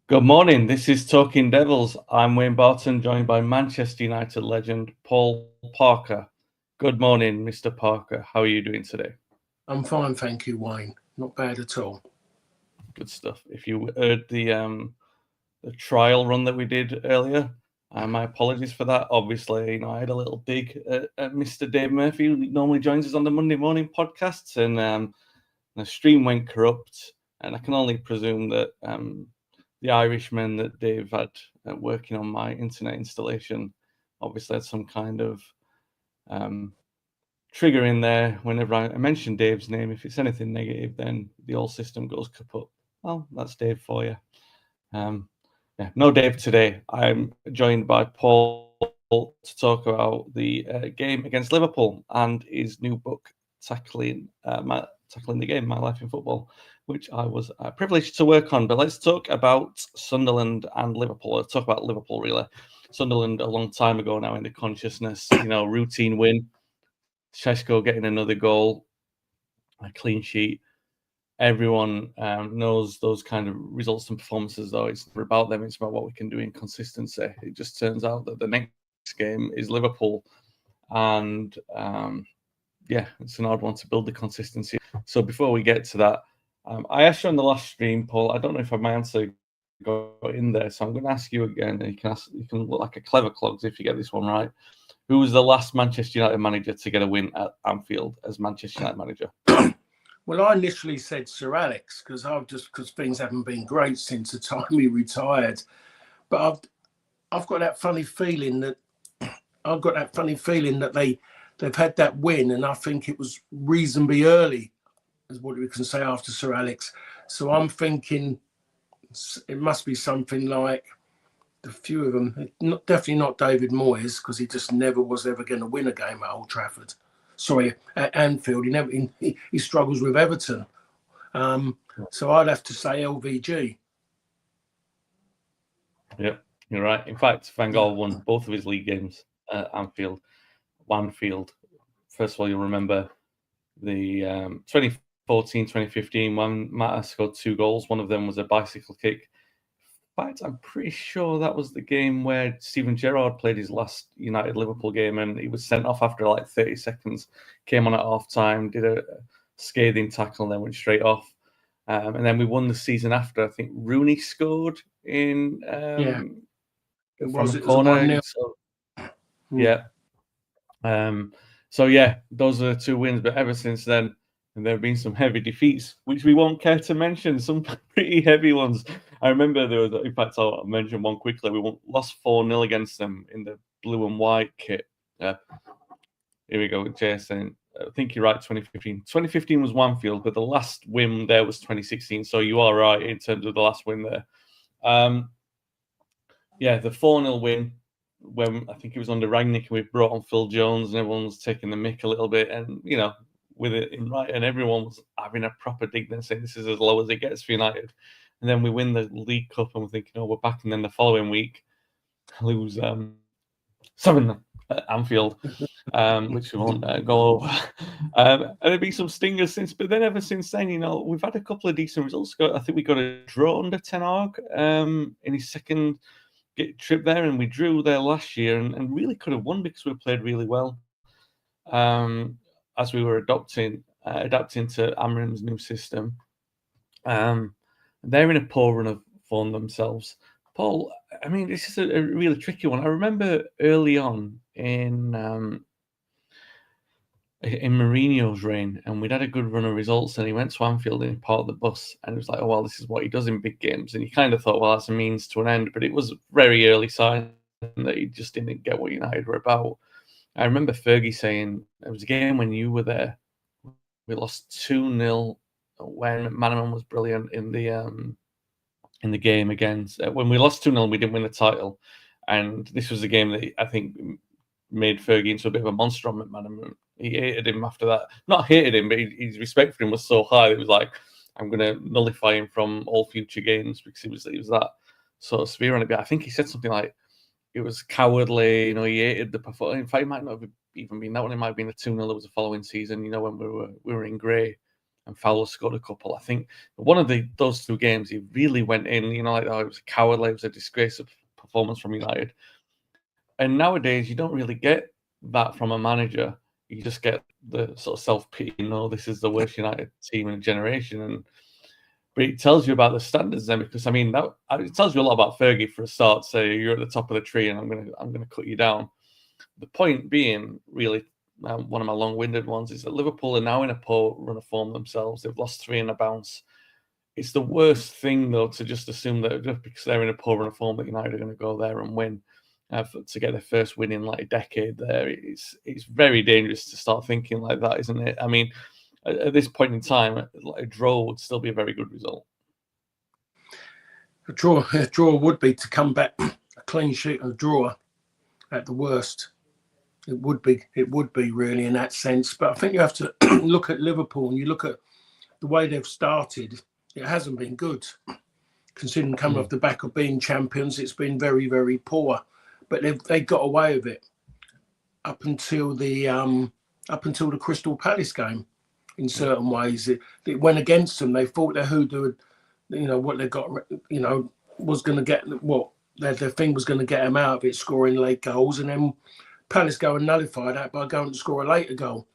Good morning. This is Talking Devils. I'm Wayne Barton, joined by Manchester United legend Paul Parker. Good morning, Mr. Parker. How are you doing today? I'm fine, thank you, Wayne. Not bad at all. Good stuff. If you heard the trial run that we did earlier, my apologies for that. Obviously, I had a little dig at Mr. Dave Murphy, who normally joins us on the Monday morning podcasts, and the stream went corrupt. And I can only presume that the Irishman that Dave had working on my internet installation obviously had some kind of um, trigger in there. Whenever I mention Dave's name, if it's anything negative, then the whole system goes kaput. Well, that's Dave for you. Yeah, no Dave today. I'm joined by Paul to talk about the game against Liverpool and his new book, tackling the game, my life in football, which I was privileged to work on. But let's talk about Sunderland and Liverpool. Let's talk about Liverpool really. Sunderland a long time ago now in the consciousness, routine win. Shesko getting another goal, a clean sheet. Everyone knows those kind of results and performances, though. It's never about them. It's about what we can do in consistency. It just turns out that the next game is Liverpool. And it's an odd one to build the consistency. So before we get to that, I asked you on the last stream, Paul. I don't know if my answer got in there, so I'm going to ask you again. And you can look like a clever clogs if you get this one right. Who was the last Manchester United manager to get a win at Anfield as Manchester United manager? Well, I initially said Sir Alex because things haven't been great since the time he retired. But I've got that funny feeling that they've had that win, and I think it was reasonably early, is what we can say after Sir Alex. So I'm thinking it must be something like a few of them. Definitely not David Moyes, because he just never was ever going to win a game at Old Trafford. Sorry, at Anfield. He struggles with Everton. So I'd have to say LVG. Yep, you're right. In fact, Van Gaal won both of his league games at Anfield. First of all, you'll remember the 2014-2015 when Mata scored 2 goals. One of them was a bicycle kick. In fact, I'm pretty sure that was the game where Steven Gerrard played his last United-Liverpool game, and he was sent off after like 30 seconds, came on at half-time, did a scathing tackle, and then went straight off. And then we won the season after. I think Rooney scored in from a corner. Yeah. Those are the 2 wins. But ever since then, there have been some heavy defeats, which we won't care to mention. Some pretty heavy ones. I remember there was, in fact, I'll mention one quickly. We lost 4-0 against them in the blue and white kit. Here we go with Jason. I think you're right, 2015. 2015 was Wanfield, but the last win there was 2016. So you are right in terms of the last win there. The 4-0 win, when I think it was under Rangnick, and we brought on Phil Jones, and everyone was taking the mick a little bit, and with it in right, and everyone was having a proper dig and saying this is as low as it gets for United. And then we win the League Cup, and we're thinking, we're back. And then the following week, lose 7 at Anfield, which we won't go over. And there've been some stingers since, but then ever since then, we've had a couple of decent results. I think we got a draw under Ten Hag in his second trip there, and we drew there last year, and really could have won because we played really well. As we were adapting to Amram's new system. They're in a poor run of form themselves. Paul, I mean, this is a really tricky one. I remember early on in Mourinho's reign, and we'd had a good run of results, and he went to Anfield and he parked the bus, and it was like, oh, well, this is what he does in big games. And you kind of thought, well, that's a means to an end, but it was very early sign that he just didn't get what United were about. I remember Fergie saying, it was a game when you were there, we lost 2-0 when McManaman was brilliant in the game against. When we lost 2-0, we didn't win the title, and this was a game that I think made Fergie into a bit of a monster on McManaman. He hated him after that. Not hated him, but his respect for him was so high. It was like, I'm going to nullify him from all future games because he was that sort of severe on it. But I think he said something like, it was cowardly. He hated the performance. In fact, it might not have even been that one. It might have been the 2-0 that was the following season. When we were in grey, and Fowler scored a couple. I think one of those 2 games, he really went in, like, oh, it was cowardly, it was a disgraceful performance from United. And nowadays, you don't really get that from a manager. You just get the sort of self-pity, this is the worst United team in a generation. But it tells you about the standards then, because, I mean, it tells you a lot about Fergie for a start. Say you're at the top of the tree and I'm gonna cut you down. The point being, really, one of my long-winded ones, is that Liverpool are now in a poor run of form themselves. They've lost 3 in a bounce. It's the worst thing, though, to just assume that just because they're in a poor run of form that United are going to go there and win. To get their first win in like a decade there, it's very dangerous to start thinking like that, isn't it? I mean, at this point in time, a draw would still be a very good result. A draw would be, to come back a clean sheet, a draw at the worst. It would be really in that sense. But I think you have to look at Liverpool, and you look at the way they've started. It hasn't been good, considering coming off the back of being champions. It's been very, very poor. But they got away with it up until the Crystal Palace game. In certain ways, it went against them. They thought their hoodoo, what they got, was going to get what their thing was going to get them out of it, scoring late goals, and then Palace go and nullify that by going to score a later goal,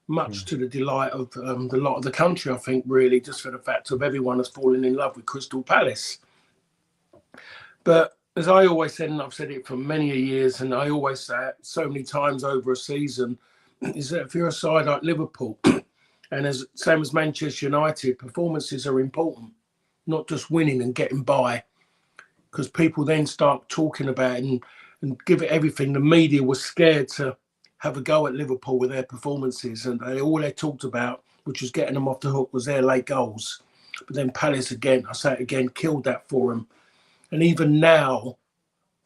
much to the delight of the lot of the country. I think, really, just for the fact of everyone has fallen in love with Crystal Palace. But as I always said, and I've said it for many years, and I always say it so many times over a season, is that if you're a side like Liverpool, and same as Manchester United, performances are important, not just winning and getting by, because people then start talking about it and give it everything. The media was scared to have a go at Liverpool with their performances, and all they talked about, which was getting them off the hook, was their late goals. But then Palace, again, I say it again, killed that for them. And even now,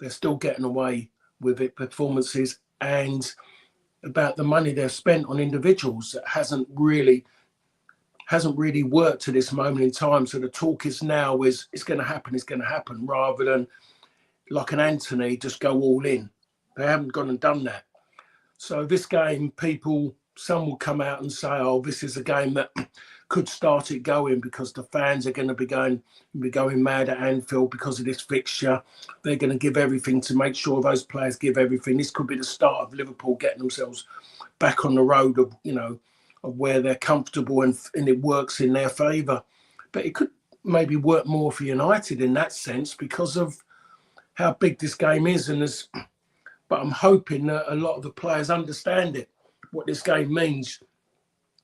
they're still getting away with it, performances, and about the money they've spent on individuals that hasn't really worked to this moment in time. So the talk is now is it's going to happen, rather than like an Anthony, just go all in. They haven't gone and done that. So this game, some will come out and say, oh, this is a game that could start it going, because the fans are going to be going mad at Anfield because of this fixture. They're going to give everything to make sure those players give everything. This could be the start of Liverpool getting themselves back on the road of where they're comfortable, and it works in their favour. But it could maybe work more for United in that sense, because of how big this game is. But I'm hoping that a lot of the players understand it, what this game means.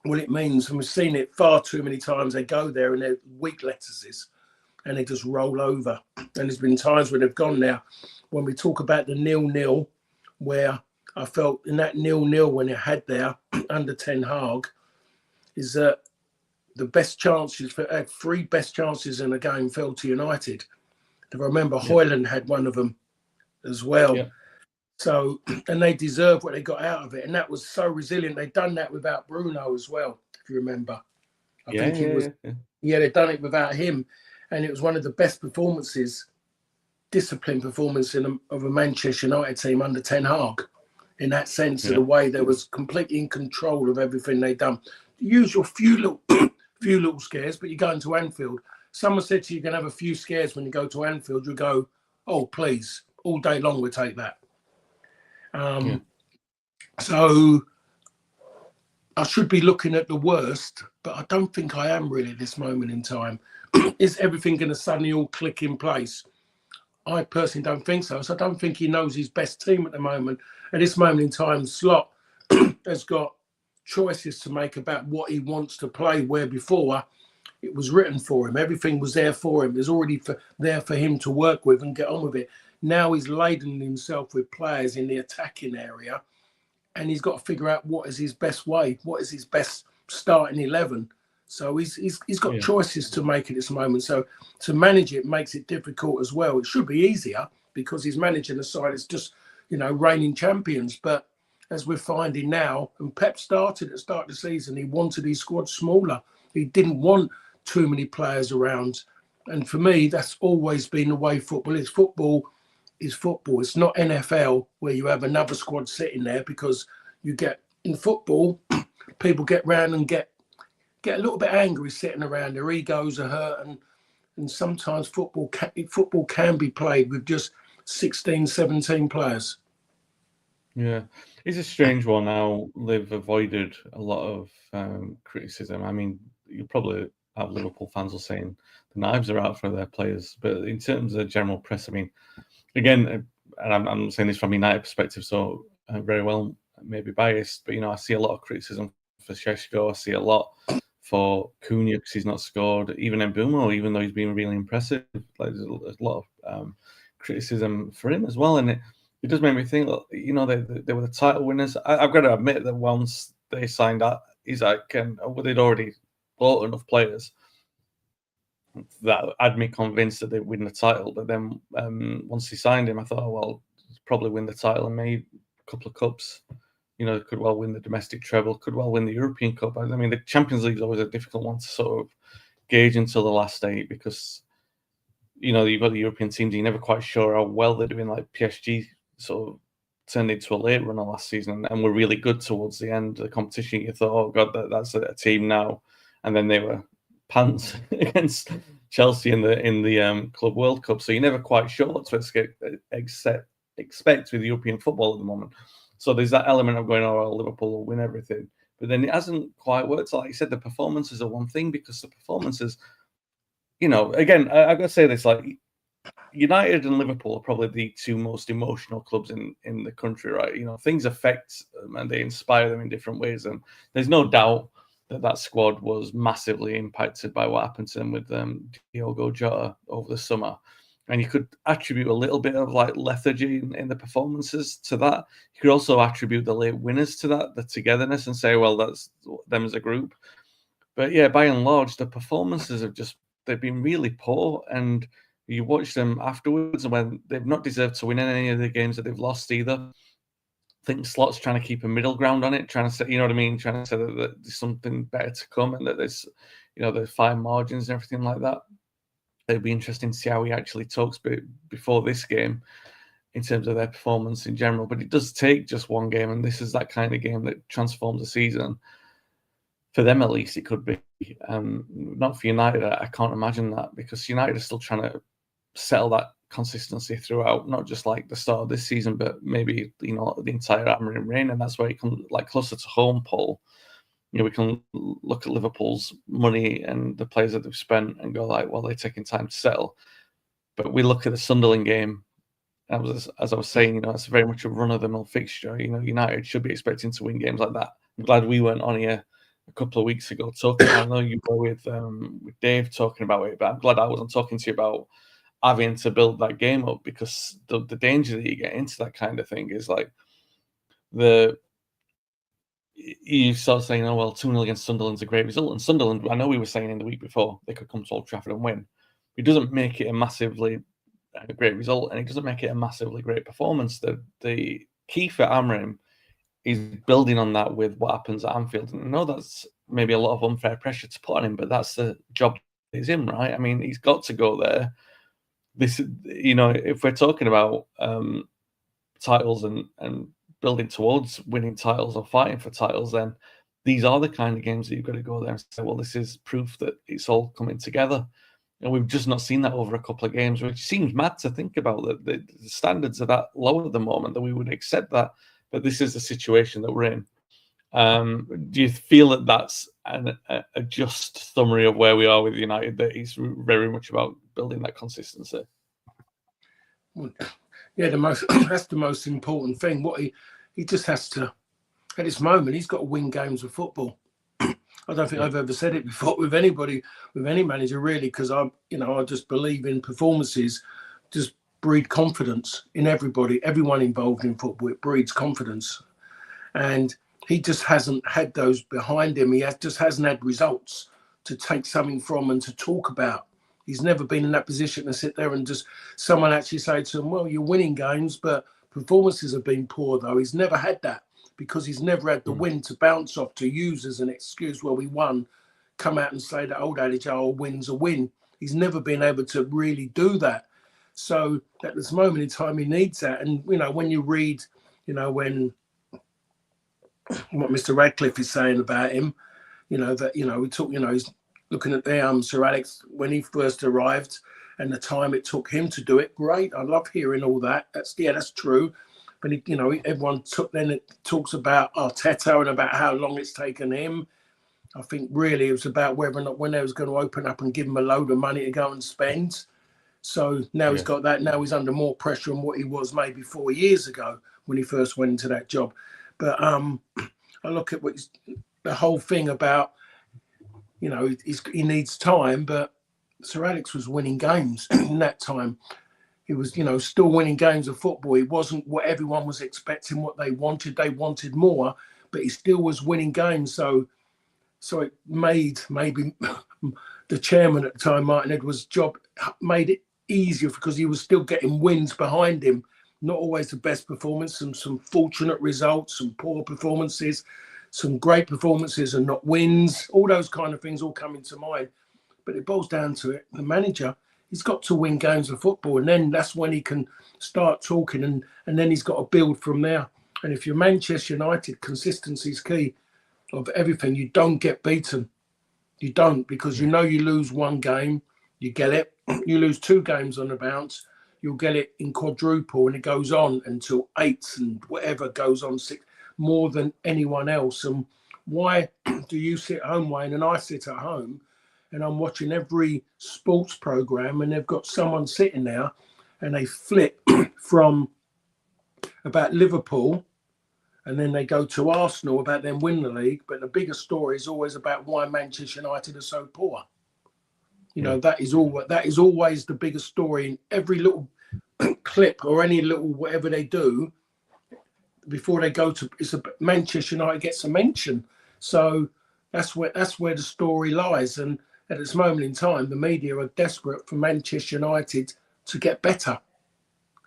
What it means, and we've seen it far too many times. They go there and they're weak lettuces and they just roll over. And there's been times where they've gone now. When we talk about the 0-0, where I felt in that 0-0 when it had there under Ten Hag, is that the best chances, had 3 best chances in the game, fell to United. I remember Højlund had one of them as well. Yeah. So, and they deserve what they got out of it. And that was so resilient. They'd done that without Bruno as well, if you remember. I think it was, they'd done it without him. And it was one of the best performances, disciplined performance of a Manchester United team under Ten Hag, in that sense of the way they was completely in control of everything they'd done. The usual few little scares, but you go into Anfield. Someone said to you, you're going to have a few scares when you go to Anfield. You go, oh, please, all day long we'll take that. So I should be looking at the worst, but I don't think I am really at this moment in time. Is everything going to suddenly all click in place? I personally don't think so. So I don't think he knows his best team at the moment. At this moment in time, Slot has got choices to make about what he wants to play, where before it was written for him. Everything was there for him. There's already there for him to work with and get on with it. Now he's laden himself with players in the attacking area, and he's got to figure out what is his best way, what is his best starting 11. So he's got choices to make at this moment. So to manage it makes it difficult as well. It should be easier because he's managing a side that's just, reigning champions. But as we're finding now, and Pep started at the start of the season, he wanted his squad smaller. He didn't want too many players around. And for me, that's always been the way football is. Football is football. It's not NFL where you have another squad sitting there, because you get in football, people get round and get get a little bit angry sitting around. Their egos are hurt, and sometimes football can be played with just 16, 17 players. Yeah, it's a strange one how they've avoided a lot of criticism. I mean, you probably have Liverpool fans will saying the knives are out for their players, but in terms of general press, I mean, again, and I'm saying this from a United perspective, so very well maybe biased, but I see a lot of criticism for Šeško. I see a lot for Cunha because he's not scored. Even Mbeumo, even though he's been really impressive, like there's a lot of criticism for him as well, and it does make me think. They were the title winners. I've got to admit that once they signed Isaac, and they'd already bought enough players that had me convinced that they'd win the title. But then once he signed him, I thought, well, probably win the title and maybe a couple of cups. Could well win the domestic treble, could well win the European Cup. I mean, the Champions League is always a difficult one to sort of gauge until the last 8 because, you've got the European teams, you're never quite sure how well they're doing. Like PSG sort of turned into a late runner last season and were really good towards the end of the competition. You thought, oh, God, that's a team now. And then they were pants against Chelsea in the Club World Cup. So you're never quite sure what to expect with European football at the moment. So there's that element of going, oh, well, Liverpool will win everything. But then it hasn't quite worked. Like you said, the performances are one thing because the performances, again, I've got to say this, like United and Liverpool are probably the 2 most emotional clubs in the country, right? Things affect them and they inspire them in different ways. And there's no doubt that squad was massively impacted by what happened to them with Diogo Jota over the summer. And you could attribute a little bit of like lethargy in the performances to that. You could also attribute the late winners to that, the togetherness, and say, well, that's them as a group. But yeah, by and large, the performances they've been really poor. And you watch them afterwards, and when they've not deserved to win any of the games that they've lost either. I think Slot's trying to keep a middle ground on it, trying to say, you know what I mean, trying to say that there's something better to come and that there's, there's fine margins and everything like that. It'd be interesting to see how he actually talks before this game in terms of their performance in general. But it does take just one game, and this is that kind of game that transforms a season. For them, at least, it could be. Not for United, I can't imagine that, because United are still trying to settle that consistency throughout, not just like the start of this season, but maybe, the entire Amorim reign. And that's where it comes like closer to home, Paul. We can look at Liverpool's money and the players that they've spent and go like, well, they're taking time to settle. But we look at the Sunderland game, as I was saying, it's very much a run-of-the-mill fixture. United should be expecting to win games like that. I'm glad we weren't on here a couple of weeks ago talking. I know you were with Dave talking about it, but I'm glad I wasn't talking to you about having to build that game up, because the danger that you get into that kind of thing is like you start saying, oh, well, 2-0 against Sunderland's a great result. And Sunderland, I know we were saying in the week before, they could come to Old Trafford and win. It doesn't make it a massively great result, and it doesn't make it a massively great performance. The key for Amorim is building on that with what happens at Anfield. And I know that's maybe a lot of unfair pressure to put on him, but that's the job he's in, right? I mean, he's got to go there. This, if we're talking about titles and building towards winning titles or fighting for titles, then these are the kind of games that you've got to go there and say, well, this is proof that it's all coming together. And we've just not seen that over a couple of games, which seems mad to think about, that the standards are that low at the moment that we would accept that. But this is the situation that we're in. Do you feel that that's a just summary of where we are with United, that it's very much about building that consistency? Well, yeah, that's the most important thing. What he just has to, at this moment, he's got to win games of football. I don't think I've ever said it before with anybody, with any manager, really, because I just believe in performances just breed confidence in everybody, everyone involved in football. It breeds confidence, and he just hasn't had those behind him. He just hasn't had results to take something from and to talk about. He's never been in that position to sit there and just someone actually say to him, well, you're winning games, but performances have been poor, though. He's never had that, because he's never had the win to bounce off, to use as an excuse, well, we won, come out and say that old adage, oh, a win's a win. He's never been able to really do that. So at this moment in time, he needs that. And, when you read, when what Mr. Radcliffe is saying about him, we talk, he's looking at Sir Alex when he first arrived and the time it took him to do it. Great. I love hearing all that. That's true. But everyone talks about Arteta and about how long it's taken him. I think really it was about whether or not when they was going to open up and give him a load of money to go and spend. So now he's got that. Now he's under more pressure than what he was maybe 4 years ago when he first went into that job. But I look at the whole thing about, he needs time, but Sir Alex was winning games in that time. He was, still winning games of football. He wasn't what everyone was expecting, what they wanted. They wanted more, but he still was winning games. So it made maybe the chairman at the time, Martin Edwards' job, made it easier because he was still getting wins behind him. Not always the best performance, some fortunate results, some poor performances, some great performances and not wins. All those kind of things all come into mind. But it boils down to it. The manager, he's got to win games of football, and then that's when he can start talking, and then he's got to build from there. And if you're Manchester United, consistency is key of everything. You don't get beaten. You don't, because you lose one game, you get it. You lose 2 games on the bounce, you'll get it in quadruple, and it goes on until 8 and whatever goes on 6, more than anyone else. And why do you sit at home, Wayne, and I sit at home and I'm watching every sports program and they've got someone sitting there and they flip from about Liverpool and then they go to Arsenal about them winning the league. But the bigger story is always about why Manchester United are so poor. That is always the biggest story in every little clip or any little whatever they do before they go to. Manchester United gets a mention. So that's where the story lies. And at this moment in time, the media are desperate for Manchester United to get better.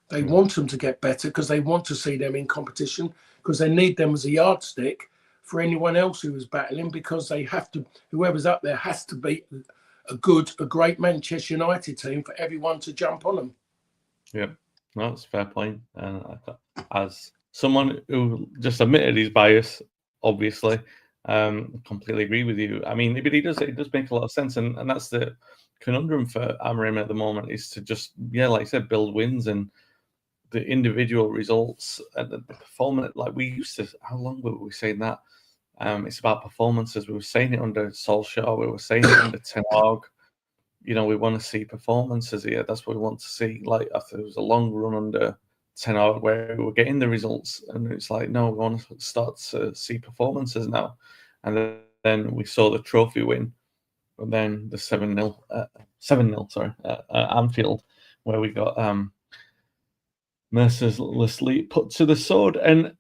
They want them to get better because they want to see them in competition, because they need them as a yardstick for anyone else who is battling, because they have to, whoever's up there has to beat a great Manchester United team for everyone to jump on them. Yeah, no, that's a fair point. And as someone who just admitted his bias, obviously, completely agree with you. I mean, but it does make a lot of sense, and that's the conundrum for Amorim at the moment, is to just, like I said, build wins, and the individual results and the performance. Like we used to, how long were we saying that? It's about performances. We were saying it under Solskjaer. We were saying it under Ten Hag. We want to see performances here. That's what we want to see. Like after there was a long run under Ten Hag where we were getting the results, and it's like, no, we want to start to see performances now. And then we saw the trophy win, and then the 7-0, at Anfield, where we got mercilessly put to the sword. And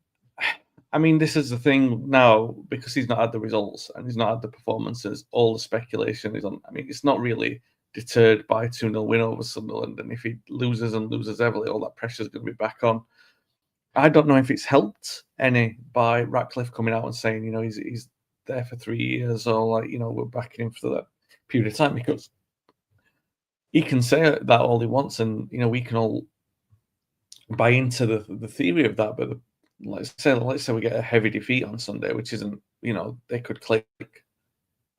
I mean, this is the thing now, because he's not had the results and he's not had the performances, all the speculation is on. I mean, it's not really deterred by 2-0 win over Sunderland. And if he loses and loses heavily, all that pressure is going to be back on. I don't know if it's helped any by Ratcliffe coming out and saying, he's there for 3 years, or like, we're backing him for that period of time, because he can say that all he wants, and we can all buy into the theory of that. But let's say we get a heavy defeat on Sunday, which isn't, they could click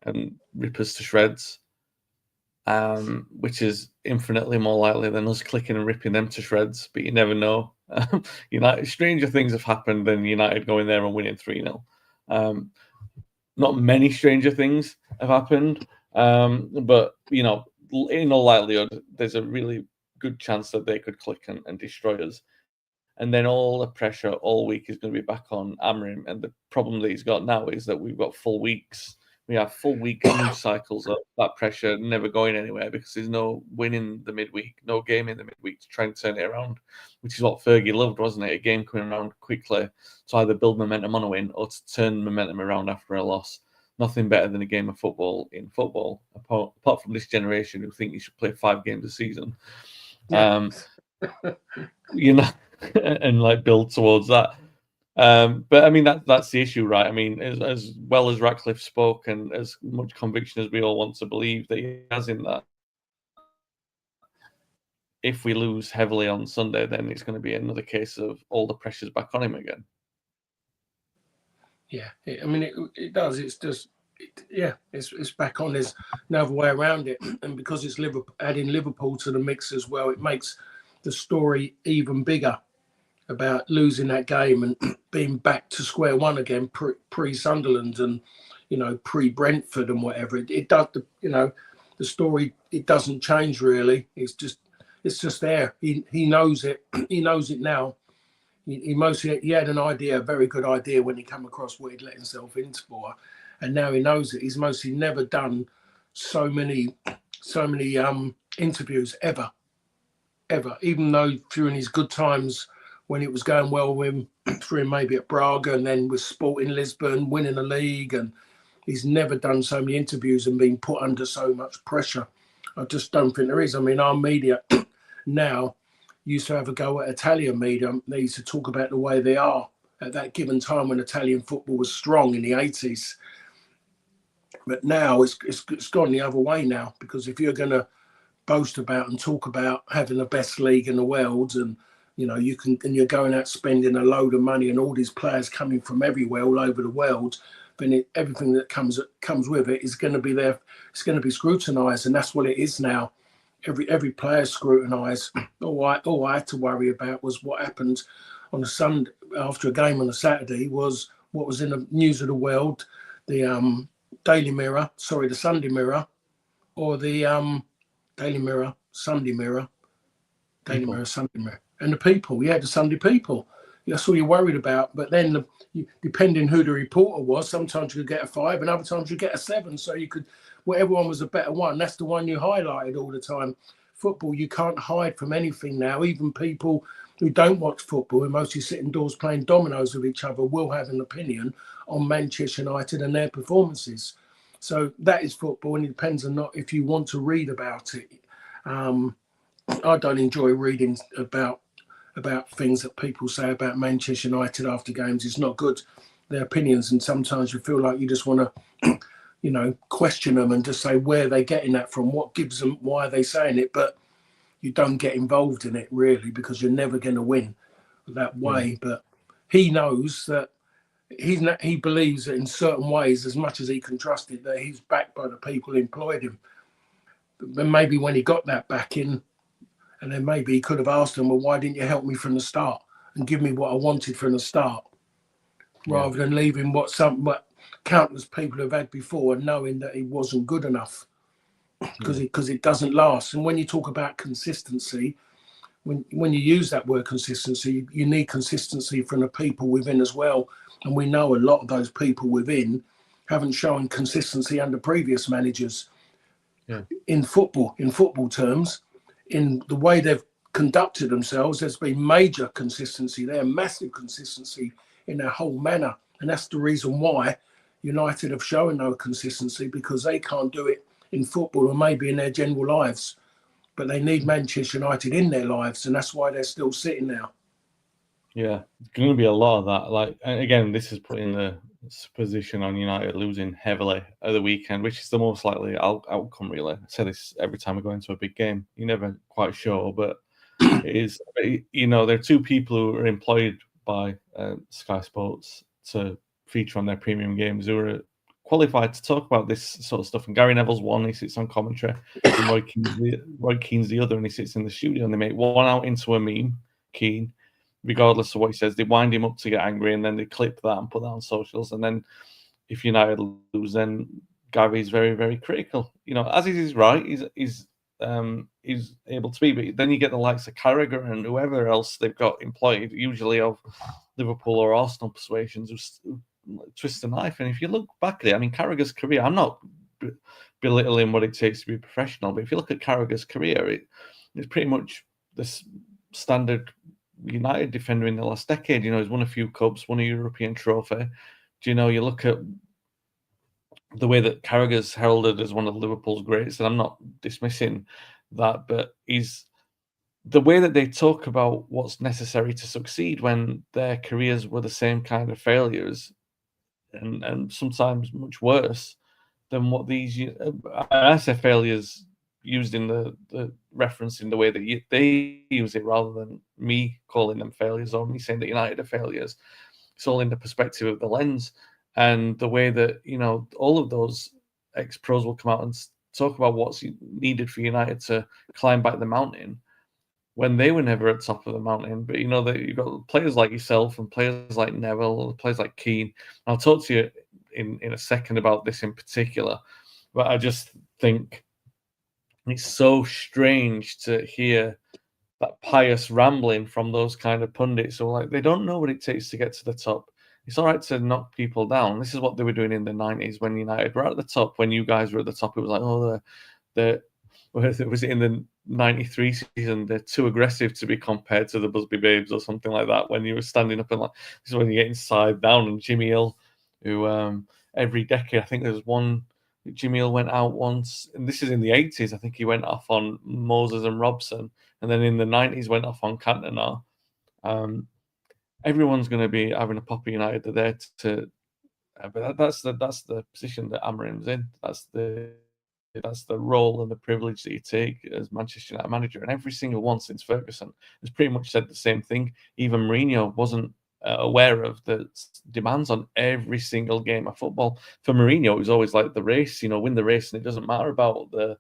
and rip us to shreds, which is infinitely more likely than us clicking and ripping them to shreds. But you never know. Stranger things have happened than United going there and winning 3-0. Not many stranger things have happened, but in all likelihood, there's a really good chance that they could click and destroy us. And then all the pressure all week is going to be back on Amorim. And the problem that he's got now is that we've got full weeks. We have full week news cycles of that pressure never going anywhere, because there's no win in the midweek, no game in the midweek to try and turn it around, which is what Fergie loved, wasn't it? A game coming around quickly to either build momentum on a win or to turn momentum around after a loss. Nothing better than a game of football in football, apart from this generation who think you should play 5 games a season. Yeah. And like build towards that. But I mean, that's the issue, right? I mean, as well as Ratcliffe spoke, and as much conviction as we all want to believe that he has in that, if we lose heavily on Sunday, then it's going to be another case of all the pressure's back on him again. Yeah, I mean, it does. It's just it's back on. There's no other way around it, and because it's Liverpool, adding Liverpool to the mix as well, it makes the story even bigger about losing that game and being back to square one again, pre Sunderland and pre Brentford and whatever. It does, the story, it doesn't change really. It's just there. He knows it. He knows it now. He had an idea, a very good idea when he came across what he'd let himself into for, and now he knows it. He's mostly never done so many interviews ever. Even though during his good times when it was going well with him, for him maybe at Braga and then with Sporting Lisbon, winning the league, and he's never done so many interviews and been put under so much pressure. I just don't think there is. I mean, our media now used to have a go at Italian media. They used to talk about the way they are at that given time when Italian football was strong in the 80s. But now it's gone the other way now, because if you're going to boast about and talk about having the best league in the world, and you're going out spending a load of money and all these players coming from everywhere all over the world, then everything that comes with it is going to be there. It's going to be scrutinised, and that's what it is now. Every player scrutinised. All I had to worry about was what happened on a Sunday after a game on a Saturday, was what was in the news of the world, the the Sunday Mirror, or the Daily Mirror, Sunday Mirror, Daily Mirror, Sunday Mirror, and the People. Yeah, the Sunday People. That's all you're worried about. But then, depending who the reporter was, sometimes you could get a 5, and other times you get a 7. So whatever one was a better one, that's the one you highlighted all the time. Football, you can't hide from anything now. Even people who don't watch football, who mostly sit indoors playing dominoes with each other, will have an opinion on Manchester United and their performances. So that is football, and it depends on not if you want to read about it. I don't enjoy reading about things that people say about Manchester United after games. It's not good, their opinions, and sometimes you feel like you just want to question them and just say where they're getting that from, what gives them, why are they saying it, but you don't get involved in it really, because you're never going to win that way. But he knows that he believes that in certain ways, as much as he can trust it, that he's backed by the people who employed him. But maybe when he got that backing, and then maybe he could have asked them, well, why didn't you help me from the start and give me what I wanted from the start, rather than leaving what countless people have had before and knowing that it wasn't good enough, because it doesn't last. And when you talk about consistency, when you use that word consistency, you need consistency from the people within as well. And we know a lot of those people within haven't shown consistency under previous managers. In football terms, in the way they've conducted themselves, there's been major consistency there, massive consistency in their whole manner. And that's the reason why United have shown no consistency, because they can't do it in football or maybe in their general lives. But they need Manchester United in their lives, and that's why they're still sitting there. Yeah, it's going to be a lot of that. Like, and again, this is putting the position on United losing heavily at the weekend, which is the most likely outcome, really. I say this every time I go into a big game. You're never quite sure, but it is. There are two people who are employed by Sky Sports to feature on their premium games who are qualified to talk about this sort of stuff. And Gary Neville's one, he sits on commentary, and Roy Keane's the other, and he sits in the studio, and they make one out into a meme, Keane, regardless of what he says. They wind him up to get angry, and then they clip that and put that on socials. And then if United lose, then Gary's very, very critical. As is right, he's able to be. But then you get the likes of Carragher and whoever else they've got employed, usually of Liverpool or Arsenal persuasions, who twist the knife. And if you look back at it, I mean, Carragher's career, I'm not belittling what it takes to be professional, but if you look at Carragher's career, it's pretty much this standard United defender in the last decade. He's won a few cups, won a European trophy. You look at the way that Carragher's heralded as one of Liverpool's greats, and I'm not dismissing that, but the way that they talk about what's necessary to succeed when their careers were the same kind of failures, and sometimes much worse than what these, I say failures used in the reference in the way that they use it, rather than me calling them failures or me saying that United are failures. It's all in the perspective of the lens. and the way that, you know, all of those ex-pros will come out and talk about what's needed for United to climb back the mountain when they were never at the top of the mountain. But, you know, that you've got players like yourself and players like Neville, players like Keane. I'll talk to you in a second about this in particular, but I just think it's so strange to hear that pious rambling from those kind of pundits. So, like, they don't know what it takes to get to the top. It's all right to knock people down. This is what they were doing in the 90s when United were at the top. When you guys were at the top, it was like, oh, was it in the 93 season? They're too aggressive to be compared to the Busby Babes or something like that. When you were standing up and like, this is when you get inside down. And Jimmy Hill, who every decade, I think there's one, Jimmy Hill went out once, and this is in the 80s. I think he went off on Moses and Robson, and then in the 90s went off on Cantona. Everyone's going to be having a pop at United. They're there to but that's the position that Amorim's in. That's the role and the privilege that you take as Manchester United manager. And every single one since Ferguson has pretty much said the same thing. Even Mourinho wasn't aware of the demands on every single game of football. For Mourinho, it was always like the race, you know, win the race, and it doesn't matter about the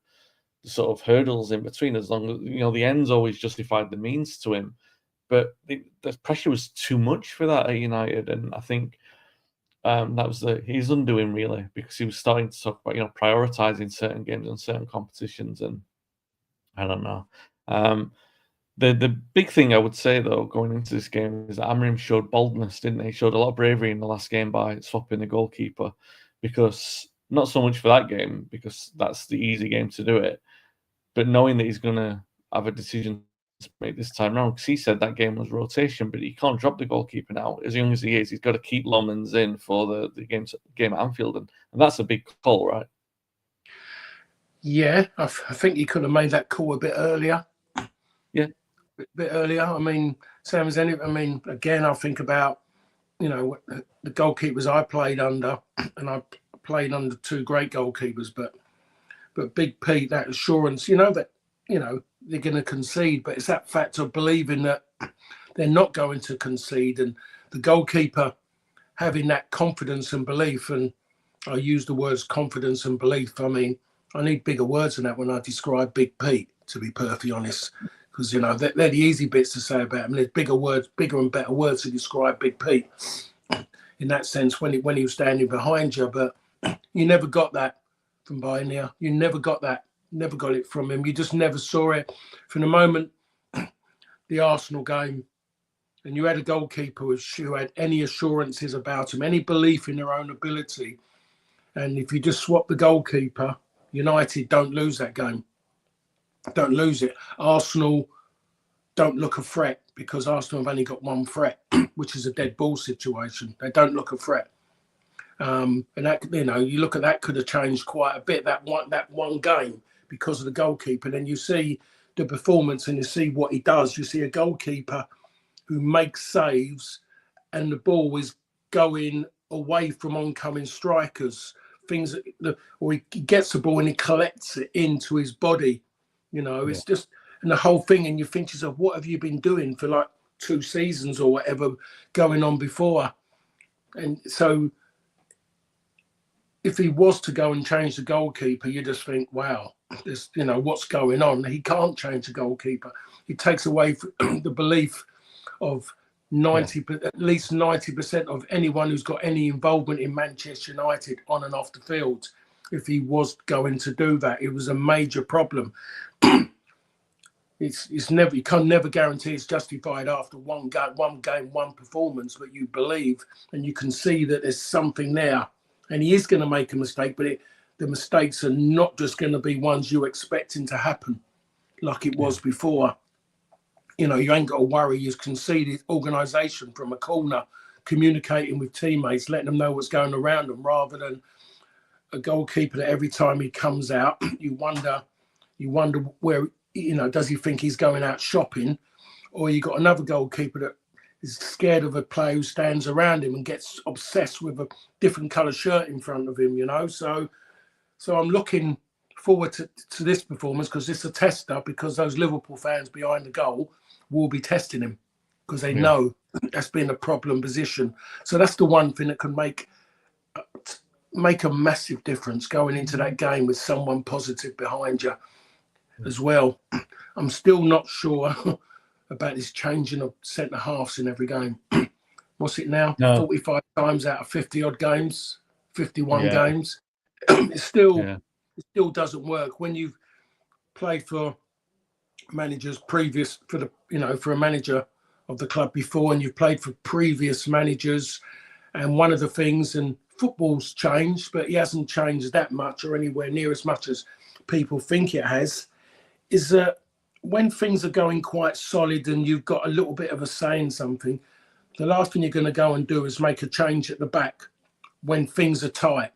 sort of hurdles in between, as long as, you know, the ends always justified the means to him. But the pressure was too much for that at United, and I think that was his undoing, really, because he was starting to talk about, you know, prioritizing certain games and certain competitions, and I don't know. The big thing I would say, though, going into this game is that Amorim showed boldness, didn't he? He showed a lot of bravery in the last game by swapping the goalkeeper, because not so much for that game, because that's the easy game to do it, but knowing that he's going to have a decision to make this time round, because he said that game was rotation, but he can't drop the goalkeeper now. As young as he is, he's got to keep Lomans in for the game at Anfield, and that's a big call, right? Yeah, I think he could have made that call a bit earlier. Yeah, a bit earlier. I mean, same as any. I mean, again, I think about, you know, the goalkeepers I played under, and I played under two great goalkeepers, but Big Pete, that assurance, you know, that, you know, they're going to concede, but it's that fact of believing that they're not going to concede, and the goalkeeper having that confidence and belief. And I use the words confidence and belief. I mean, I need bigger words than that when I describe Big Pete, to be perfectly honest, because, you know, they're the easy bits to say about him. There's bigger words, bigger and better words to describe Big Pete in that sense when he was standing behind you. But you never got that from Pioneer. You never got that. Never got it from him. You just never saw it. From the moment the Arsenal game, and you had a goalkeeper who had any assurances about him, any belief in their own ability, and if you just swap the goalkeeper, United don't lose that game. Don't lose it. Arsenal don't look a threat, because Arsenal have only got one threat, which is a dead ball situation. They don't look a threat. And that, you know, you look at that, could have changed quite a bit, that one game, because of the goalkeeper. And then you see the performance and you see what he does. You see a goalkeeper who makes saves and the ball is going away from oncoming strikers. Or he gets the ball and he collects it into his body. You know, it's just, and the whole thing, and you think to yourself, what have you been doing for like 2 seasons or whatever going on before? And so if he was to go and change the goalkeeper, you just think, wow, this, you know, what's going on? He can't change the goalkeeper. He takes away the belief of at least 90% of anyone who's got any involvement in Manchester United on and off the field. If he was going to do that, it was a major problem. It's never, you can never guarantee it's justified after one game, one performance, but you believe and you can see that there's something there. And he is going to make a mistake, but the mistakes are not just going to be ones you expecting to happen like it was before. You know, you ain't got to worry. You've conceded organisation from a corner, communicating with teammates, letting them know what's going around them, rather than a goalkeeper that every time he comes out, you wonder where, you know, does he think he's going out shopping? Or you got another goalkeeper that is scared of a player who stands around him and gets obsessed with a different colour shirt in front of him, you know. So I'm looking forward to this performance, because it's a tester, because those Liverpool fans behind the goal will be testing him, because they know that's been a problem position. So that's the one thing that can make make a massive difference going into that game with someone positive behind you as well. I'm still not sure about this changing of centre halves in every game. What's it now? No. 45 times out of 50 odd games, 51 Yeah. games. It still doesn't work when you've played for managers previous for a manager of the club before, and you've played for previous managers. And one of the things, and football's changed, but it hasn't changed that much or anywhere near as much as people think it has, is that when things are going quite solid and you've got a little bit of a say in something, the last thing you're going to go and do is make a change at the back when things are tight.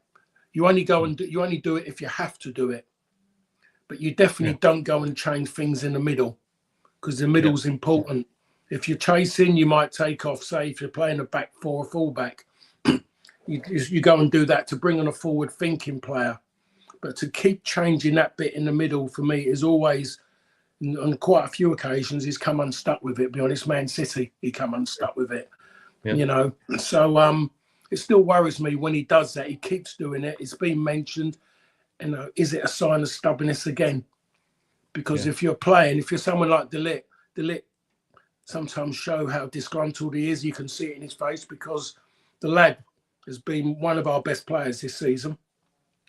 You only do it if you have to do it. But you definitely don't go and change things in the middle, because the middle's important. If you're chasing, you might take off, say, if you're playing a back four or fullback, you go and do that to bring on a forward thinking player. But to keep changing that bit in the middle, for me, is always, on quite a few occasions, he's come unstuck with it. Be honest, Man City, he come unstuck with it. So it still worries me when he does that. He keeps doing it. It's been mentioned. Is it a sign of stubbornness again? Because if you're someone like De Ligt sometimes show how disgruntled he is. You can see it in his face, because the lad has been one of our best players this season.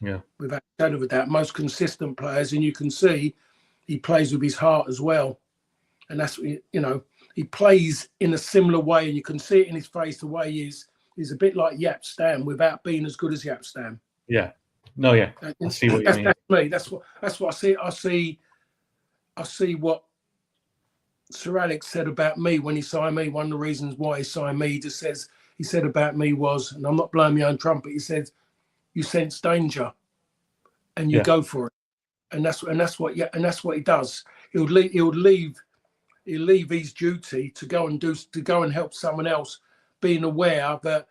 Yeah. Without a shadow of a doubt, most consistent players, and you can see he plays with his heart as well. And that's, he plays in a similar way, and you can see it in his face, the way he's a bit like Yap Stam without being as good as Yap Stam. Yeah. No, yeah. I see what you mean. That's me. That's what I see. I see what Sir Alex said about me when he signed me. One of the reasons why he signed me, he said about me was, and I'm not blowing my own trumpet, he said, you sense danger and you go for it. And that's what he does. He'll leave his duty to go and help someone else, being aware that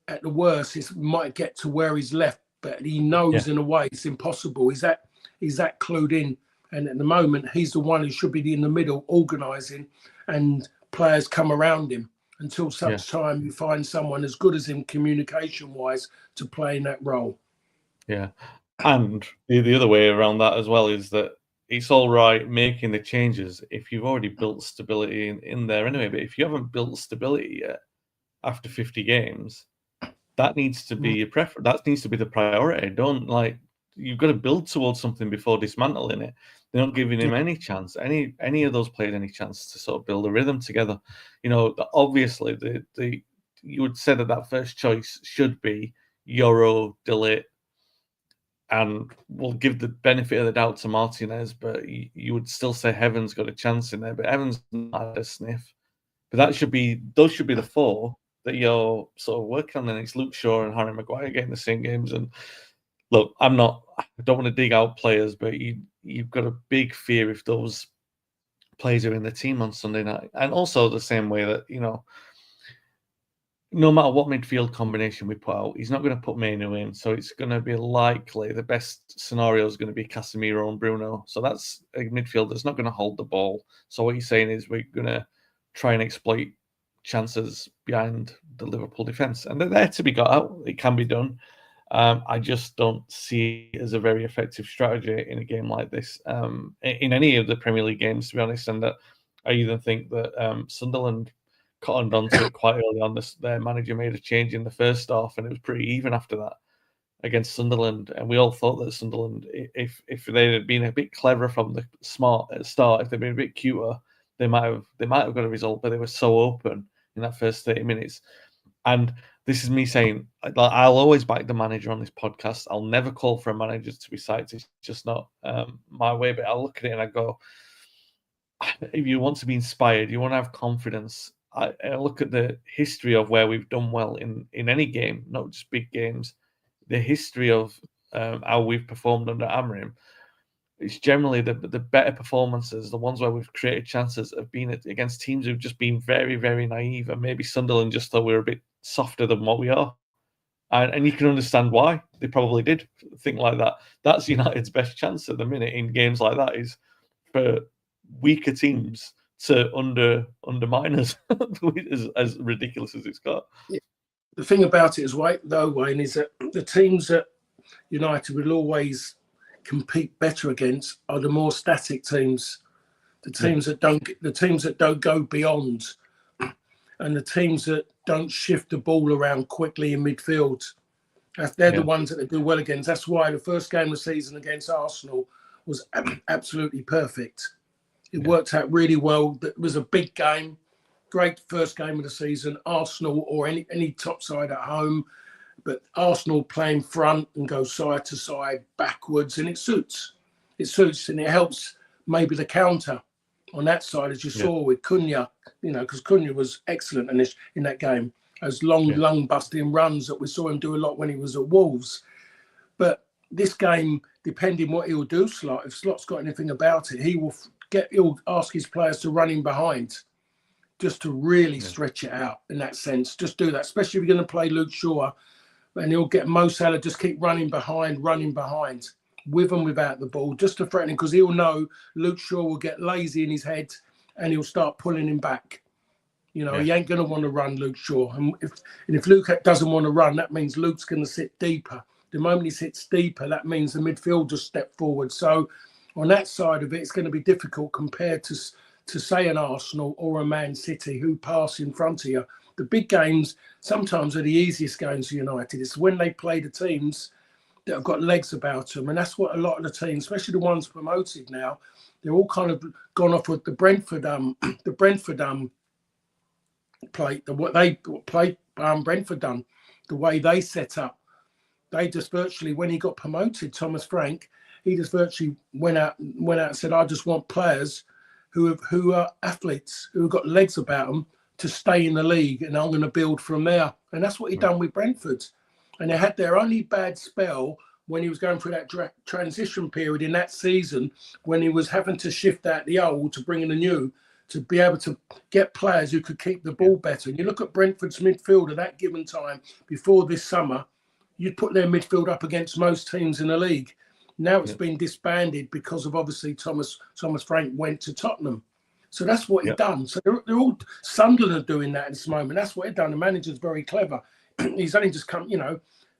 at the worst it might get to where he's left, but he knows in a way it's impossible. He's that clued in. And at the moment, he's the one who should be in the middle, organising, and players come around him until such time you find someone as good as him communication-wise to play in that role. Yeah. And the other way around that as well is that it's all right making the changes if you've already built stability in there anyway. But if you haven't built stability yet after 50 games, that needs to be your preference. That needs to be the priority. You've got to build towards something before dismantling it. They're not giving him any chance, any of those players any chance to sort of build a rhythm together. Obviously, you would say that first choice should be Euro, De Ligt, and we'll give the benefit of the doubt to Martinez, but you would still say Heaven's got a chance in there. But Heaven's not had a sniff. But those should be the four that you're sort of working on. And it's Luke Shaw and Harry Maguire getting the same games. And look, I don't want to dig out players, but you've got a big fear if those players are in the team on Sunday night. And also the same way that, no matter what midfield combination we put out, he's not going to put Mainu in. So it's going to be likely the best scenario is going to be Casemiro and Bruno. So that's a midfield that's not going to hold the ball. So what you're saying is we're going to try and exploit chances behind the Liverpool defence. And they're there to be got out. It can be done. I just don't see it as a very effective strategy in a game like this, in any of the Premier League games, to be honest. And that I even think that Sunderland cottoned onto it quite early on. Their manager made a change in the first half, and it was pretty even after that against Sunderland. And we all thought that Sunderland, if they had been a bit clever from the start, if they'd been a bit cuter, they might have got a result. But they were so open in that first 30 minutes. And this is me saying, I'll always back the manager on this podcast. I'll never call for a manager to be sacked. It's just not my way. But I'll look at it and I go, if you want to be inspired, you want to have confidence. I look at the history of where we've done well in any game, not just big games. The history of how we've performed under Amorim. It's generally the better performances, the ones where we've created chances, have been against teams who've just been very, very naive. And maybe Sunderland just thought we were a bit softer than what we are. And you can understand why they probably did think like that. That's United's best chance at the minute in games like that, is for weaker teams to undermine us, as ridiculous as it's got. the thing about it is, though, Wayne, is that the teams that United will always compete better against are the more static teams, the teams that don't go beyond, and the teams that don't shift the ball around quickly in midfield. They're the ones that they do well against. That's why the first game of the season against Arsenal was absolutely perfect. It worked out really well. It was a big game, great first game of the season. Arsenal or any top side at home, but Arsenal playing front and go side to side, backwards, and it suits. It suits, and it helps maybe the counter on that side, as you saw with Cunha, because Cunha was excellent in that game. Those long, lung-busting runs that we saw him do a lot when he was at Wolves. But this game, depending what he'll do, Slot, if Slot's got anything about it, he'll ask his players to run in behind, just to really stretch it out in that sense. Just do that, especially if you're going to play Luke Shaw, and he'll get Mo Salah, just keep running behind, with and without the ball, just to threaten him, because he'll know Luke Shaw will get lazy in his head and he'll start pulling him back. He ain't going to want to run, Luke Shaw. And if Luke doesn't want to run, that means Luke's going to sit deeper. The moment he sits deeper, that means the midfielders step forward. So on that side of it, it's going to be difficult compared to say, an Arsenal or a Man City who pass in front of you. The big games sometimes are the easiest games for United. It's when they play the teams that have got legs about them. And that's what a lot of the teams, especially the ones promoted now, they're all kind of gone off with the Brentford play, what they play Brentford done, the way they set up. They just virtually, when he got promoted, Thomas Frank, he just virtually went out and said, I just want players who are athletes, who have got legs about them to stay in the league, and I'm going to build from there. And that's what he done with Brentford. And they had their only bad spell when he was going through that transition period in that season, when he was having to shift out the old to bring in the new, to be able to get players who could keep the ball better. And you look at Brentford's midfield at that given time, before this summer, you'd put their midfield up against most teams in the league. Now it's been disbanded because of, obviously, Thomas Frank went to Tottenham. So that's what he's done. So they're all, Sunderland are doing that at this moment. That's what he's done. The manager's very clever. He's only just come,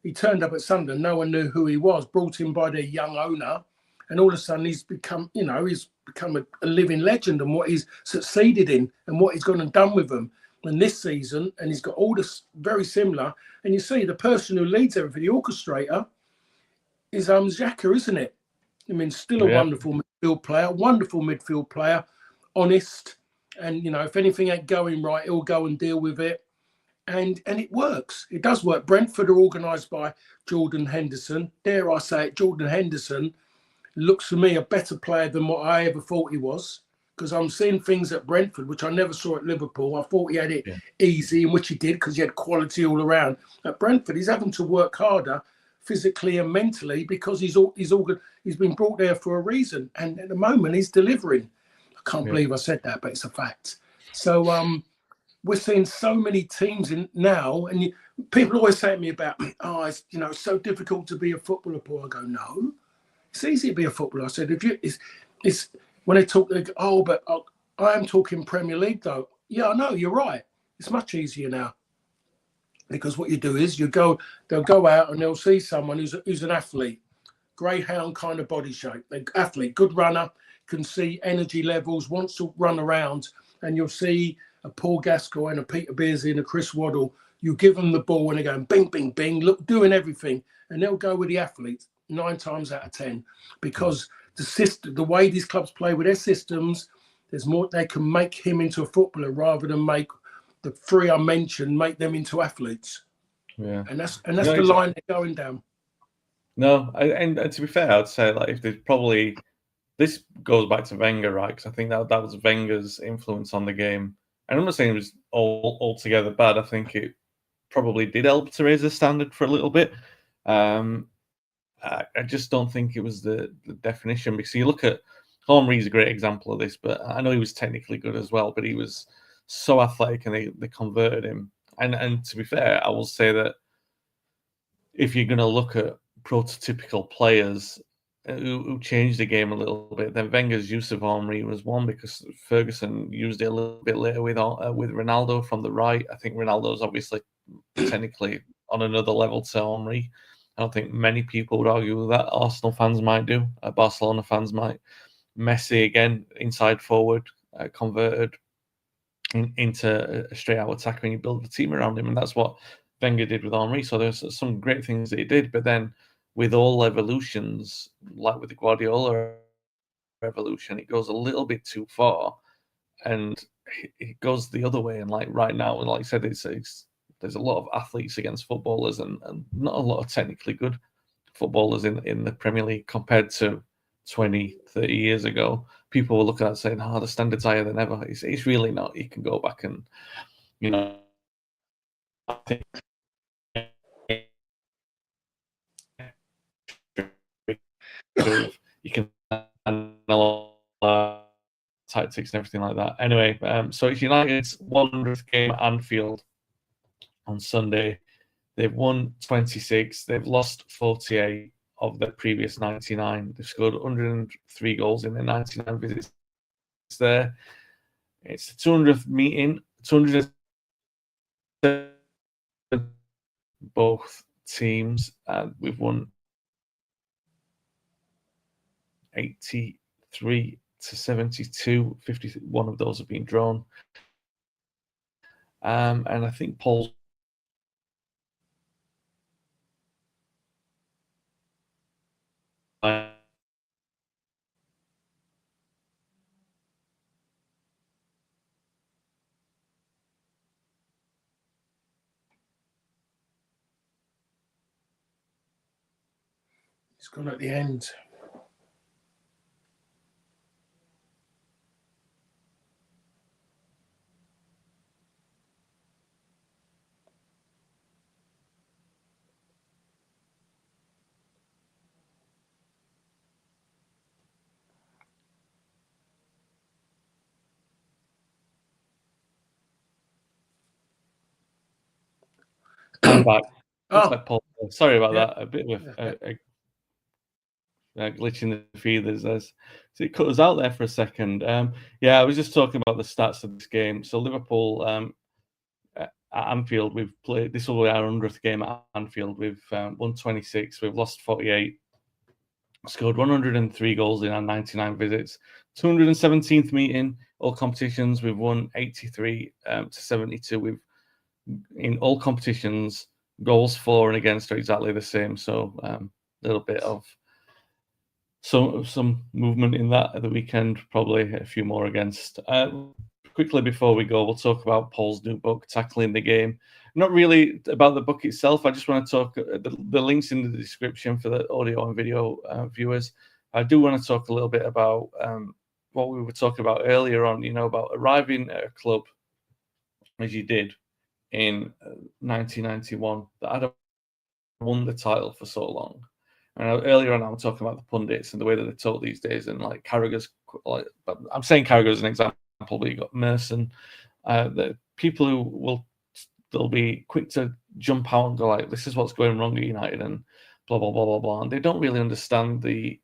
he turned up at Sunderland. No one knew who he was, brought in by their young owner. And all of a sudden he's become, a living legend, and what he's succeeded in and what he's gone and done with them. And this season, and he's got all this very similar. And you see the person who leads everything, the orchestrator, is Xhaka, isn't it? I mean, still a wonderful midfield player, honest. And, if anything ain't going right, he'll go and deal with it. And it works. It does work. Brentford are organised by Jordan Henderson. Dare I say it, Jordan Henderson looks to me a better player than what I ever thought he was, because I'm seeing things at Brentford which I never saw at Liverpool. I thought he had it easy, and which he did, because he had quality all around. At Brentford, he's having to work harder physically and mentally, because he's been brought there for a reason, and at the moment he's delivering. I can't believe I said that, but it's a fact. So we're seeing so many teams in now, and people always say to me about, it's so difficult to be a footballer. Paul, I go, no, it's easy to be a footballer. I said, it's when they talk, they go, but I am talking Premier League though. Yeah, I know, you're right. It's much easier now, because what you do is they'll go out and they'll see someone who's an athlete, greyhound kind of body shape, athlete, good runner, can see energy levels, wants to run around, and you'll see a Paul Gascoigne, a Peter Beardsley, and a Chris Waddle. You give them the ball and they're going bing, bing, bing, look, doing everything, and they'll go with the athlete 9 times out of 10, because the way these clubs play with their systems, there's more, they can make him into a footballer rather than make the 3 I mentioned, make them into athletes. Yeah, and that's the line they're going down. No, and to be fair, I'd say, like, if there's probably, this goes back to Wenger, right? Because I think that was Wenger's influence on the game. And I'm not saying it was altogether bad. I think it probably did help to raise the standard for a little bit. I just don't think it was the definition, because you look at Henry's a great example of this, but I know he was technically good as well, but he was so athletic, and they converted him. And to be fair, I will say that if you're going to look at prototypical players who changed the game a little bit, then Wenger's use of Henry was one, because Ferguson used it a little bit later with Ronaldo from the right. I think Ronaldo's obviously technically on another level to Henry. I don't think many people would argue with that. Arsenal fans might do. Barcelona fans might. Messi again, inside forward, converted into a straight out attacker, and you build the team around him, and that's what Wenger did with Henry. So there's some great things that he did, but then with all evolutions, like with the Guardiola evolution, it goes a little bit too far, and it goes the other way. And like right now, and like I said, there's a lot of athletes against footballers, and not a lot of technically good footballers in the Premier League compared to 20, 30 years ago. People were looking at it saying, "Oh, the standard's higher than ever." It's really not. You can go back and, I think you can analyze tactics and everything like that. Anyway, so it's United's 100th game at Anfield on Sunday. They've won 26. They've lost 48 of their previous 99. They've scored 103 goals in their 99 visits there. It's the 200th meeting. 200th both teams, and we've won 83 to 72. 51 of those have been drawn. And I think Paul's It's gone at the end. I'm back. Oh, like Paul. Sorry about yeah. that. A bit of a glitch in the feed. So it cut us out there for a second. I was just talking about the stats of this game. So Liverpool at Anfield, we've played. This will be our 100th game at Anfield. We've won 26. We've lost 48. Scored 103 goals in our 99 visits. 217th meeting, all competitions. We've won 83 to 72. We've in all competitions, goals for and against are exactly the same. So a little bit of some movement in that at the weekend, probably a few more against. Quickly before we go, we'll talk about Paul's new book, Tackling the Game. Not really about the book itself. I just want to talk the links in the description for the audio and video viewers. I do want to talk a little bit about what we were talking about earlier on, about arriving at a club as you did in 1991 that had won the title for so long. And earlier on, I was talking about the pundits and the way that they talk these days, and like Carragher's. I'm saying Carragher as an example, but you got Merson, the people who they'll be quick to jump out and go like, "This is what's going wrong at United," and blah blah blah blah blah. And they don't really understand the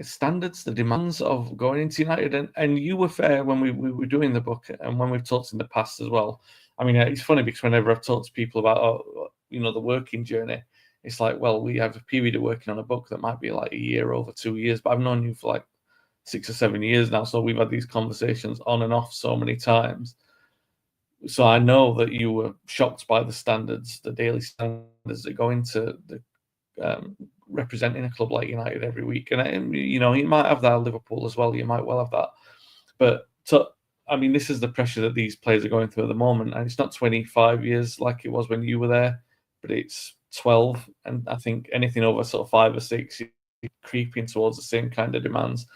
standards, the demands of going into United. And you were fair when we were doing the book, and when we've talked in the past as well. I mean, it's funny because whenever I've talked to people about, the working journey, it's like, well, we have a period of working on a book that might be like a year over 2 years, but I've known you for like 6 or 7 years now. So we've had these conversations on and off so many times. So I know that you were shocked by the standards, the daily standards that go into the representing a club like United every week. And, you might have that at Liverpool as well. You might well have that. But this is the pressure that these players are going through at the moment. And it's not 25 years like it was when you were there, but it's 12. And I think anything over sort of 5 or 6, you're creeping towards the same kind of demands.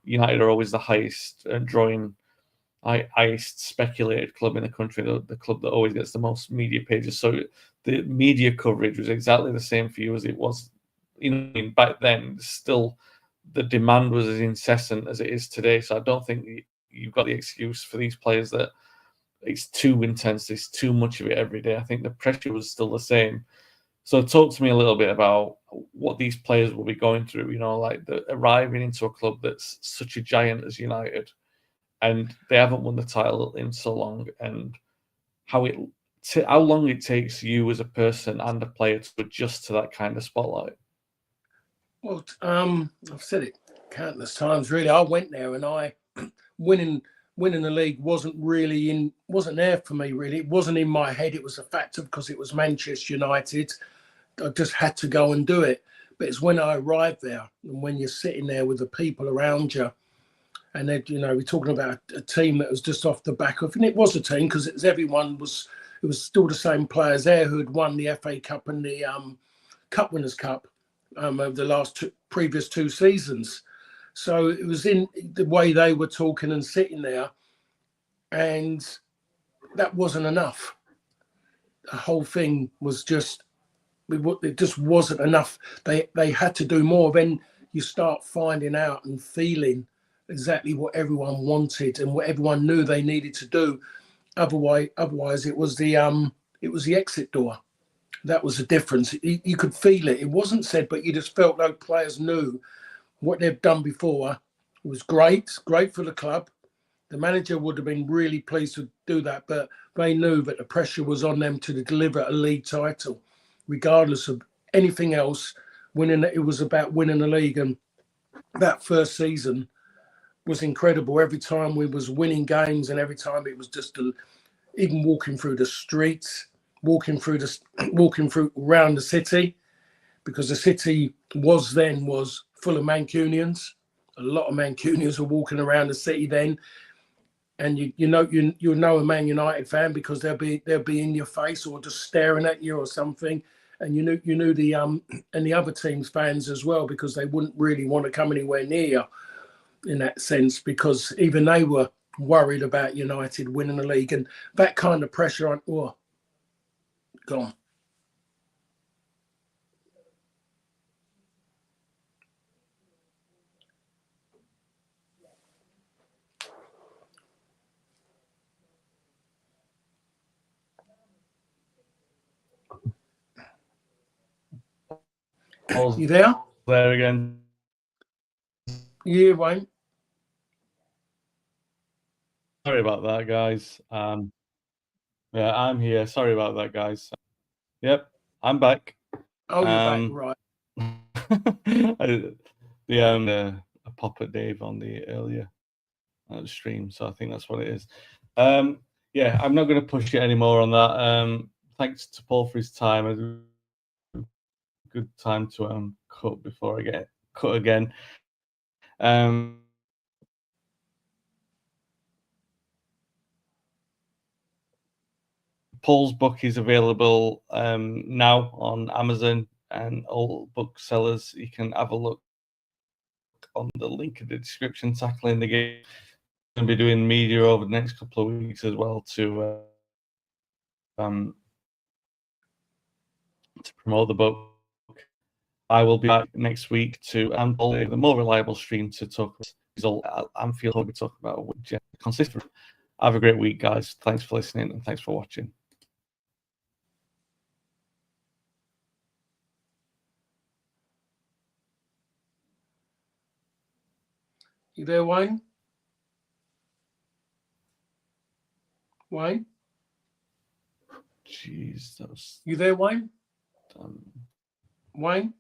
United are always the highest highest speculated club in the country, the club that always gets the most media pages. So the media coverage was exactly the same for you as it was back then. Still, the demand was as incessant as it is today. So I don't think you've got the excuse for these players that it's too intense, it's too much of it every day. I think the pressure was still the same. So talk to me a little bit about what these players will be going through, like arriving into a club that's such a giant as United, and they haven't won the title in so long, and how long it takes you as a person and a player to adjust to that kind of spotlight. Well, I've said it countless times. Really, I went there, and winning the league wasn't there for me. Really, it wasn't in my head. It was a factor because it was Manchester United. I just had to go and do it. But it's when I arrived there, and when you're sitting there with the people around you, and then we're talking about a team that was just off the back of, and it was a team because it was still the same players there who had won the FA Cup and the Cup Winners' Cup over the previous 2 seasons. So it was in the way they were talking and sitting there, and that wasn't enough. The whole thing was it just wasn't enough. They had to do more. Then you start finding out and feeling exactly what everyone wanted and what everyone knew they needed to do. Otherwise, it was the exit door. That was the difference. You could feel it. It wasn't said, but you just felt like players knew what they've done before. It was great for the club. The manager would have been really pleased to do that, but they knew that the pressure was on them to deliver a league title, regardless of anything else. It was about winning the league, and that first season was incredible. Every time we was winning games, and every time it was just even walking through the streets, walking through around the city, because the city was full of Mancunians. A lot of Mancunians were walking around the city then, and you know a Man United fan because they'll be in your face or just staring at you or something, and you knew the and the other team's fans as well, because they wouldn't really want to come anywhere near you in that sense, because even they were worried about United winning the league, and that kind of pressure on. Oh, gone. You there? There again. Yeah, Wayne. Sorry about that, guys. Yeah, I'm here. Sorry about that, guys. Yep, I'm back. Oh, you're back, right? A pop at Dave on the earlier stream, so I think that's what it is. Yeah, I'm not going to push it anymore on that. Thanks to Paul for his time. Good time to cut before I get cut again. Paul's book is available now on Amazon and all booksellers. You can have a look on the link in the description. Tackling the game. I'm going to be doing media over the next couple of weeks as well to promote the book. I will be back next week to the more reliable stream to talk about Anfield. We'll be talking about consistent. Have a great week, guys. Thanks for listening and thanks for watching. You there, Wayne? Wayne? Jeez, that was... You there, Wayne? Wayne?